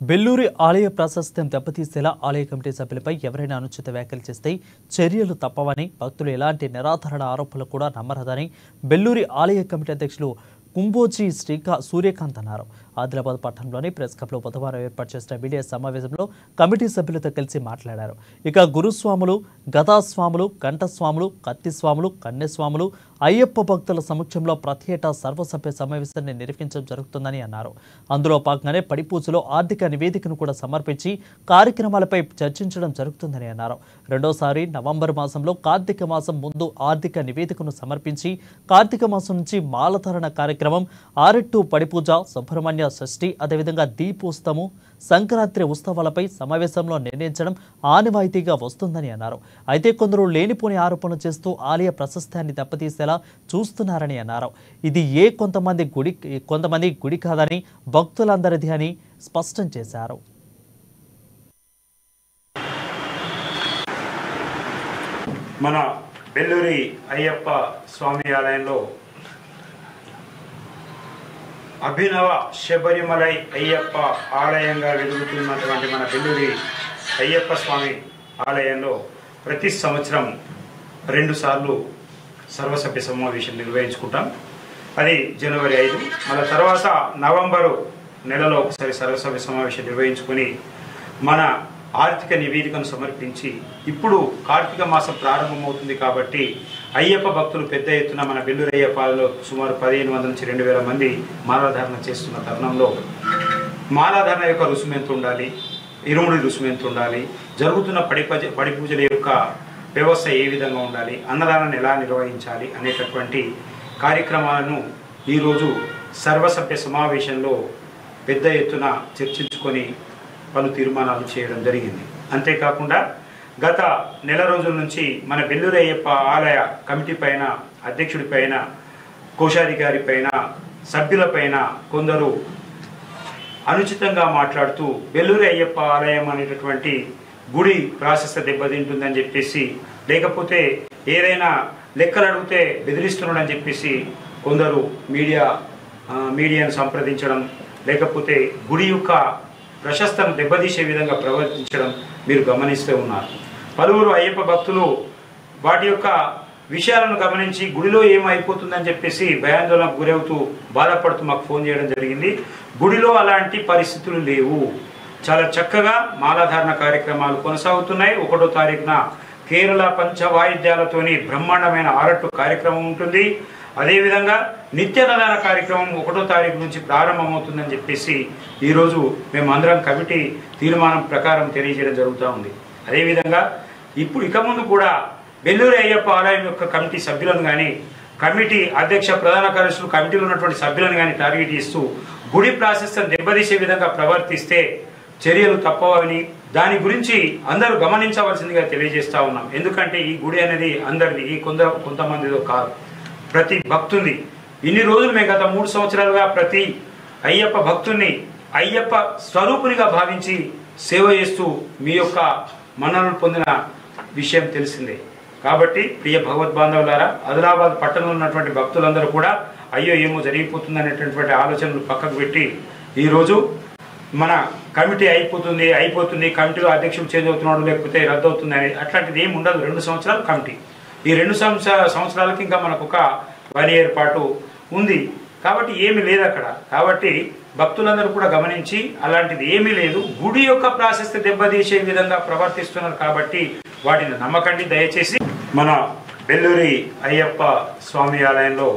బెల్లూరి ఆలయ ప్రాశస్త్యం దెబ్బతీసేలా ఆలయ కమిటీ సభ్యులపై ఎవరైనా అనుచిత వ్యాఖ్యలు చేస్తే చర్యలు తప్పవని, భక్తులు ఎలాంటి నిరాధారణ ఆరోపణలు కూడా నమ్మరదని బెల్లూరి ఆలయ కమిటీ అధ్యక్షులు కుంబోజీ సూర్యకాంత్ అన్నారు. ఆదిలాబాద్ పట్టణంలోని ప్రెస్ క్లబ్లో బుధవారం ఏర్పాటు చేసిన మీడియా సమావేశంలో కమిటీ సభ్యులతో కలిసి మాట్లాడారు. ఇక గురుస్వాములు, గదాస్వాములు, కంఠస్వాములు, కత్తిస్వాములు, కన్యస్వాములు, అయ్యప్ప భక్తుల సమక్షంలో ప్రతి ఏటా సర్వసభ్య సమావేశాన్ని నిర్వహించడం జరుగుతుందని అన్నారు. అందులో భాగంగానే పడిపూజలో ఆర్థిక నివేదికను కూడా సమర్పించి కార్యక్రమాలపై చర్చించడం జరుగుతుందని అన్నారు. రెండోసారి నవంబర్ మాసంలో కార్తీక మాసం ముందు ఆర్థిక నివేదికను సమర్పించి కార్తీక మాసం నుంచి మాలధారణ కార్యక్రమం, ఆరెట్టు పడిపూజ, సుబ్రహ్మణ్య షష్ఠి, అదేవిధంగా దీపోత్సవము, సంక్రాంతి ఉత్సవాలపై సమావేశంలో నిర్ణయించడం ఆనవాయితీగా వస్తుందని అన్నారు. అయితే కొందరు లేనిపోని ఆరోపణలు చేస్తూ ఆలయ ప్రశస్త్యాన్ని దెబ్బతీసేలా చూస్తున్నారని అన్నారు. ఇది కొంతమంది గుడి కాదని, భక్తులందరిది అని స్పష్టం చేశారు. మన బెల్లూరి అయ్యప్ప స్వామి ఆలయంలో అభినవ శబరిమలై అయ్యప్ప ఆలయంగా వెలుగుతున్నటువంటి మన బెల్లూరి అయ్యప్ప స్వామి ఆలయంలో ప్రతి సంవత్సరం 2 సార్లు సర్వసభ్య సమావేశం నిర్వహించుకుంటాం. అది జనవరి 5, మళ్ళీ తర్వాత నవంబరు నెలలో ఒకసారి సర్వసభ్య సమావేశం నిర్వహించుకొని మన ఆర్థిక నివేదికను సమర్పించి, ఇప్పుడు కార్తీక మాసం ప్రారంభమవుతుంది కాబట్టి అయ్యప్ప భక్తులు పెద్ద ఎత్తున మన బెల్లూరి అయ్యప్పలో సుమారు 1500 నుంచి 2000 మంది మాలాధారణ చేస్తున్న తరుణంలో మాలాధారణ యొక్క రుసుము ఎంత ఉండాలి, ఇరుముడి రుసుము ఎంత ఉండాలి, జరుగుతున్న పడి పూజల యొక్క వ్యవస్థ ఏ విధంగా ఉండాలి, అన్నదానాన్ని ఎలా నిర్వహించాలి అనేటటువంటి కార్యక్రమాలను ఈరోజు సర్వసభ్య సమావేశంలో పెద్ద ఎత్తున చర్చించుకొని పలు తీర్మానాలు చేయడం జరిగింది. అంతేకాకుండా గత నెల రోజుల నుంచి మన బెల్లూరి అయ్యప్ప ఆలయ కమిటీ పైన, అధ్యక్షుడి పైన, కోశాధికారి పైన, సభ్యుల పైన కొందరు అనుచితంగా మాట్లాడుతూ బెల్లూరి అయ్యప్ప ఆలయం అనేటటువంటి గుడి ప్రాశస్త్య దెబ్బతింటుందని చెప్పేసి, లేకపోతే ఏదైనా లెక్కలు అడిగితే బెదిరిస్తున్నాడని చెప్పేసి కొందరు మీడియాను సంప్రదించడం, లేకపోతే గుడి యొక్క ప్రశస్తను దెబ్బతీసే విధంగా ప్రవర్తించడం మీరు గమనిస్తూ ఉన్నారు. పలువురు అయ్యప్ప భక్తులు వాటి యొక్క విషయాలను గమనించి గుడిలో ఏమైపోతుందని చెప్పేసి భయాందోళనకు గురవుతూ బాధపడుతూ మాకు ఫోన్ చేయడం జరిగింది. గుడిలో అలాంటి పరిస్థితులు లేవు, చాలా చక్కగా మాలాధారణ కార్యక్రమాలు కొనసాగుతున్నాయి. 1వ తారీఖున కేరళ పంచవాయిద్యాలతోని బ్రహ్మాండమైన ఆరట్టు కార్యక్రమం ఉంటుంది. అదేవిధంగా నిత్యదాన కార్యక్రమం 1వ తారీఖు నుంచి ప్రారంభమవుతుందని చెప్పేసి ఈరోజు మేము అందరం కమిటీ తీర్మానం ప్రకారం తెలియజేయడం జరుగుతూ ఉంది. అదేవిధంగా ఇప్పుడు ఇక ముందు కూడా బెల్లూరి అయ్యప్ప ఆలయం యొక్క కమిటీ సభ్యులను కానీ, కమిటీ అధ్యక్ష ప్రధాన కార్యదర్శులు, కమిటీలో ఉన్నటువంటి సభ్యులను కానీ టార్గెట్ ఇస్తూ గుడి ప్రాశస్త్యం దెబ్బతీసే విధంగా ప్రవర్తిస్తే చర్యలు తప్పవని, దాని గురించి అందరూ గమనించవలసిందిగా తెలియజేస్తా ఉన్నాం. ఎందుకంటే ఈ గుడి అనేది అందరిది, ఈ కొంతమందిదో కాదు, ప్రతి భక్తుని. ఇన్ని రోజులు మేము గత 3 సంవత్సరాలుగా ప్రతి అయ్యప్ప భక్తుని అయ్యప్ప స్వరూపునిగా భావించి సేవ చేస్తూ మీ యొక్క మన్ననలు పొందిన విషయం తెలిసిందే. కాబట్టి ప్రియ భగవద్బాంధవులారా, ఆదిలాబాద్ పట్టణంలో ఉన్నటువంటి భక్తులందరూ కూడా అయ్యో ఏమో జరిగిపోతుంది అనేటటువంటి ఆలోచనలు పక్కకు పెట్టి ఈరోజు మన కమిటీ అయిపోతుంది, కమిటీలో అధ్యక్షుడు చేంజ్ అవుతున్నాడు, లేకపోతే రద్దు అవుతుంది అని అట్లాంటిది ఏమి ఉండదు. 2 సంవత్సరాలు కమిటీ. ఈ 2 సంవత్సరాలకి ఇంకా మనకు ఒక 1 year పాటు ఉంది. కాబట్టి ఏమీ లేదు అక్కడ. కాబట్టి భక్తులందరూ కూడా గమనించి అలాంటిది ఏమీ లేదు, గుడి యొక్క ప్రాశస్త్య దెబ్బతీసే విధంగా ప్రవర్తిస్తున్నారు కాబట్టి వాటిని నమ్మకండి దయచేసి. మన బెల్లూరి అయ్యప్ప స్వామి ఆలయంలో